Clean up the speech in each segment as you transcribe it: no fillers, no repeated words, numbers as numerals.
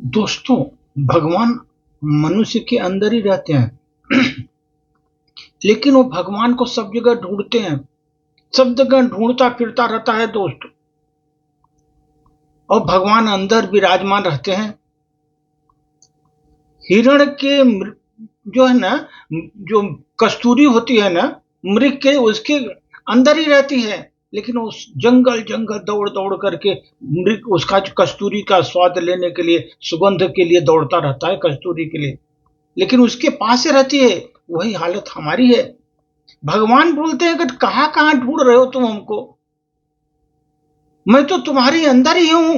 दोस्तों, भगवान मनुष्य के अंदर ही रहते हैं। लेकिन वो भगवान को सब जगह ढूंढते हैं, सब जगह ढूंढता फिरता रहता है दोस्त। और भगवान अंदर विराजमान रहते हैं। हिरण के जो है ना, जो कस्तूरी होती है ना, मृग के उसके अंदर ही रहती है। लेकिन वो जंगल जंगल दौड़ दौड़ करके मृग उसका कस्तूरी का स्वाद लेने के लिए, सुगंध के लिए दौड़ता रहता है, कस्तूरी के लिए। लेकिन उसके पास से रहती है। वही हालत हमारी है। भगवान बोलते हैं कि कहां कहां ढूंढ रहे हो तुम हमको, मैं तो तुम्हारे अंदर ही हूं।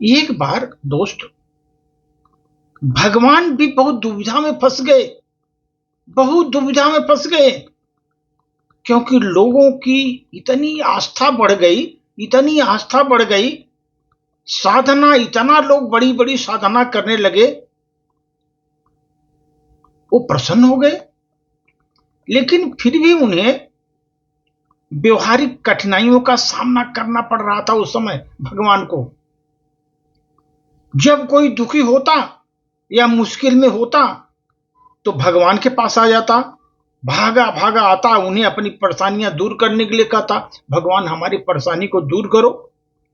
एक बार दोस्त, भगवान भी बहुत दुविधा में फंस गए, बहुत दुविधा में फंस गए। क्योंकि लोगों की इतनी आस्था बढ़ गई, इतनी आस्था बढ़ गई, साधना, इतना लोग बड़ी बड़ी साधना करने लगे, वो प्रसन्न हो गए। लेकिन फिर भी उन्हें व्यवहारिक कठिनाइयों का सामना करना पड़ रहा था उस समय भगवान को। जब कोई दुखी होता या मुश्किल में होता तो भगवान के पास आ जाता, भागा भागा आता, उन्हें अपनी परेशानियां दूर करने के लिए कहता, भगवान हमारी परेशानी को दूर करो,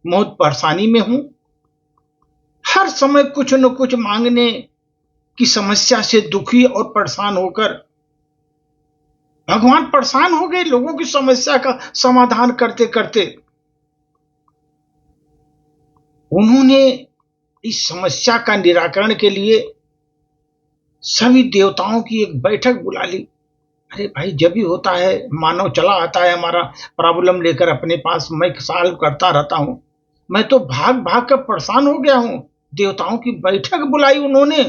बहुत परेशानी में हूं। हर समय कुछ न कुछ मांगने की समस्या से दुखी और परेशान होकर भगवान परेशान हो गए लोगों की समस्या का समाधान करते करते। उन्होंने इस समस्या का निराकरण के लिए सभी देवताओं की एक बैठक बुला ली। अरे भाई, जब भी होता है मानव चला आता है हमारा प्रॉब्लम लेकर अपने पास, मैं सॉल्व करता रहता हूं, मैं तो भाग भाग कर परेशान हो गया हूं। देवताओं की बैठक बुलाई उन्होंने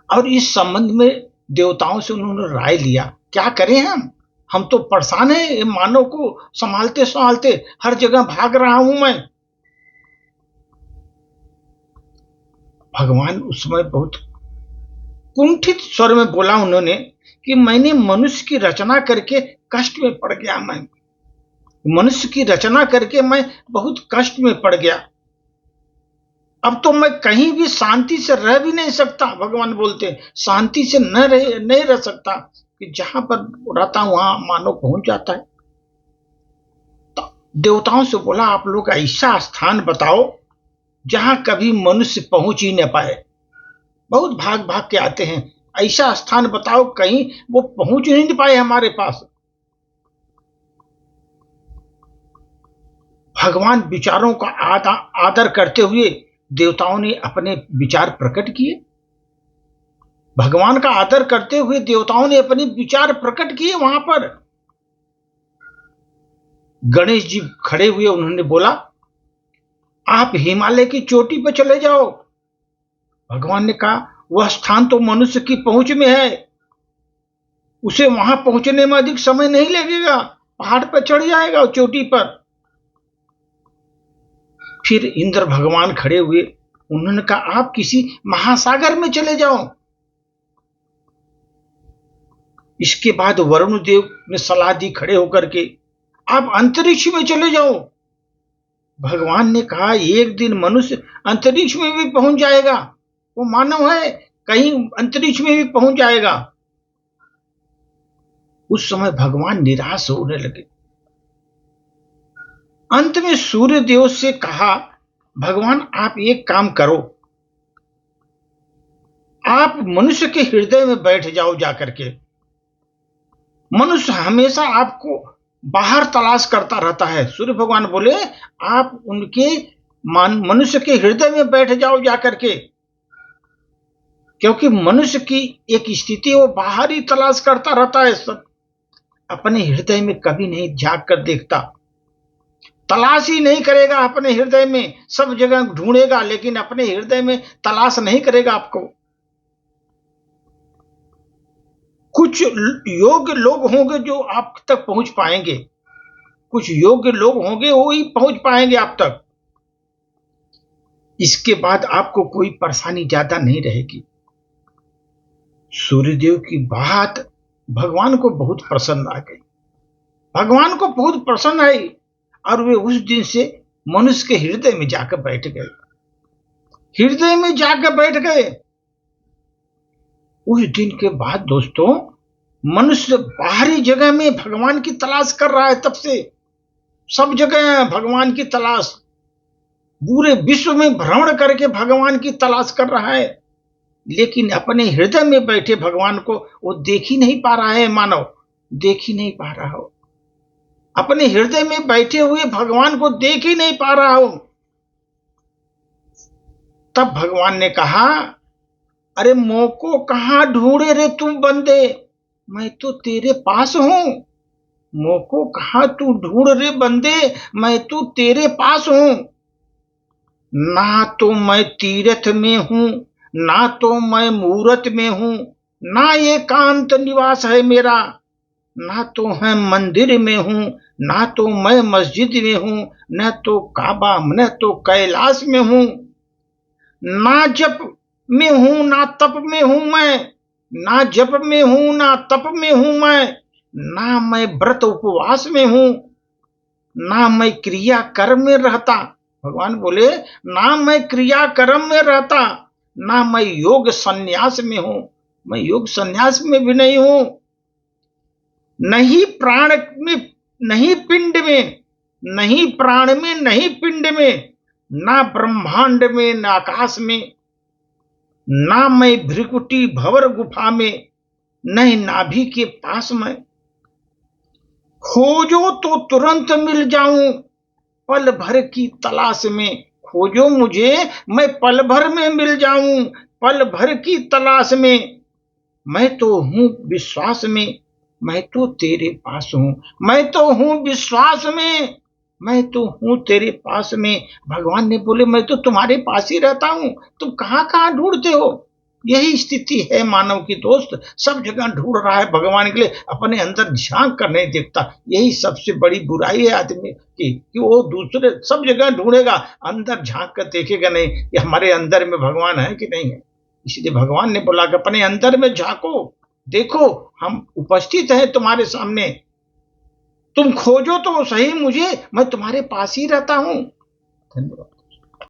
और इस संबंध में देवताओं से उन्होंने राय लिया। क्या करें हम तो परेशान है, मानव को संभालते संभालते हर जगह भाग रहा हूं मैं। भगवान उस समय बहुत कुंठित स्वर में बोला उन्होंने कि मैंने मनुष्य की रचना करके कष्ट में पड़ गया। मैं मनुष्य की रचना करके मैं बहुत कष्ट में पड़ गया। अब तो मैं कहीं भी शांति से रह भी नहीं सकता। भगवान बोलते शांति से नहीं रह सकता, कि जहां पर रहता हूं वहां मानव पहुंच जाता है। तो देवताओं से बोला, आप लोग ऐसा स्थान बताओ जहां कभी मनुष्य पहुंच ही न पाए। बहुत भाग भाग के आते हैं, ऐसा स्थान बताओ कहीं वो पहुंच ही नहीं पाए हमारे पास। भगवान विचारों का आदर करते हुए देवताओं ने अपने विचार प्रकट किए। भगवान का आदर करते हुए देवताओं ने अपने विचार प्रकट किए वहां पर। गणेश जी खड़े हुए, उन्होंने बोला, आप हिमालय की चोटी पर चले जाओ। भगवान ने कहा, वह स्थान तो मनुष्य की पहुंच में है, उसे वहां पहुंचने में अधिक समय नहीं लगेगा, पहाड़ पर चढ़ जाएगा चोटी पर। फिर इंद्र भगवान खड़े हुए, उन्होंने कहा, आप किसी महासागर में चले जाओ। इसके बाद वरुण देव ने सलाह दी खड़े होकर के, आप अंतरिक्ष में चले जाओ। भगवान ने कहा, एक दिन मनुष्य अंतरिक्ष में भी पहुंच जाएगा, वो मानव है, कहीं अंतरिक्ष में भी पहुंच जाएगा। उस समय भगवान निराश होने लगे। अंत में सूर्य देव से कहा, भगवान आप एक काम करो, आप मनुष्य के हृदय में बैठ जाओ जाकर के। मनुष्य हमेशा आपको बाहर तलाश करता रहता है। सूर्य भगवान बोले, आप उनके मनुष्य के हृदय में बैठ जाओ जाकर के। क्योंकि मनुष्य की एक स्थिति वो बाहर ही तलाश करता रहता है, सब अपने हृदय में कभी नहीं झांक कर देखता। तलाश ही नहीं करेगा अपने हृदय में, सब जगह ढूंढेगा लेकिन अपने हृदय में तलाश नहीं करेगा आपको। कुछ योग्य लोग होंगे जो आप तक पहुंच पाएंगे, कुछ योग्य लोग होंगे वो ही पहुंच पाएंगे आप तक। इसके बाद आपको कोई परेशानी ज्यादा नहीं रहेगी। सूर्यदेव की बात भगवान को बहुत पसंद आ गई, भगवान को बहुत पसंद आई और वे उस दिन से मनुष्य के हृदय में जाकर बैठ गए, हृदय में जाकर बैठ गए। उस दिन के बाद दोस्तों मनुष्य बाहरी जगह में भगवान की तलाश कर रहा है। तब से सब जगह भगवान की तलाश, पूरे विश्व में भ्रमण करके भगवान की तलाश कर रहा है, लेकिन अपने हृदय में बैठे भगवान को वो देख ही नहीं पा रहा है। मानव देख ही नहीं पा रहा हो, अपने हृदय में बैठे हुए भगवान को देख ही नहीं पा रहा हो। तब भगवान ने कहा, अरे मोको कहां ढूंढे रे तू बंदे, मैं तो तेरे पास हूं। मोको कहां तू ढूंढ रे बंदे, मैं तो तेरे पास हूं। ना तो मैं तीर्थ में हूं, ना तो मैं मूरत में हूं, ना एकांत निवास है मेरा, ना तो है मंदिर में हूं, ना तो मैं मस्जिद में हूं, न तो काबा, न तो कैलाश में हूं। ना जप में हूं, ना तप में हूं मैं, ना जप में हूं, ना तप में हूं मैं, ना मैं व्रत उपवास में हूं, ना मैं क्रिया कर्म में रहता। भगवान बोले, ना मैं क्रिया कर्म में रहता, ना मैं योग संन्यास में हूं, मैं योग संन्यास में भी नहीं हूं। नहीं प्राण में, नहीं पिंड में, नहीं प्राण में, नहीं पिंड में, ना ब्रह्मांड में, ना आकाश में, ना मैं भ्रिकुटी भवर गुफा में, नहीं नाभि के पास में। खोजो तो तुरंत मिल जाऊं, पल भर की तलाश में। खोजो मुझे, मैं पल भर में मिल जाऊं, पल भर की तलाश में। मैं तो हूं विश्वास में, मैं तो तेरे पास हूं, मैं तो हूं विश्वास में, मैं तो हूं तेरे पास में। भगवान ने बोले, मैं तो तुम्हारे पास ही रहता हूं, तुम कहां कहां ढूंढते हो। यही स्थिति है मानव की दोस्त, सब जगह ढूंढ रहा है भगवान के लिए, अपने अंदर झांक कर नहीं देखता। यही सबसे बड़ी बुराई है आदमी की, कि वो दूसरे सब जगह ढूंढेगा, अंदर झांक कर देखेगा नहीं कि हमारे अंदर में भगवान है कि नहीं है। इसलिए भगवान ने बोला कि अपने अंदर में झांको, देखो हम उपस्थित हैं तुम्हारे सामने, तुम खोजो तो सही मुझे, मैं तुम्हारे पास ही रहता हूं। धन्यवाद।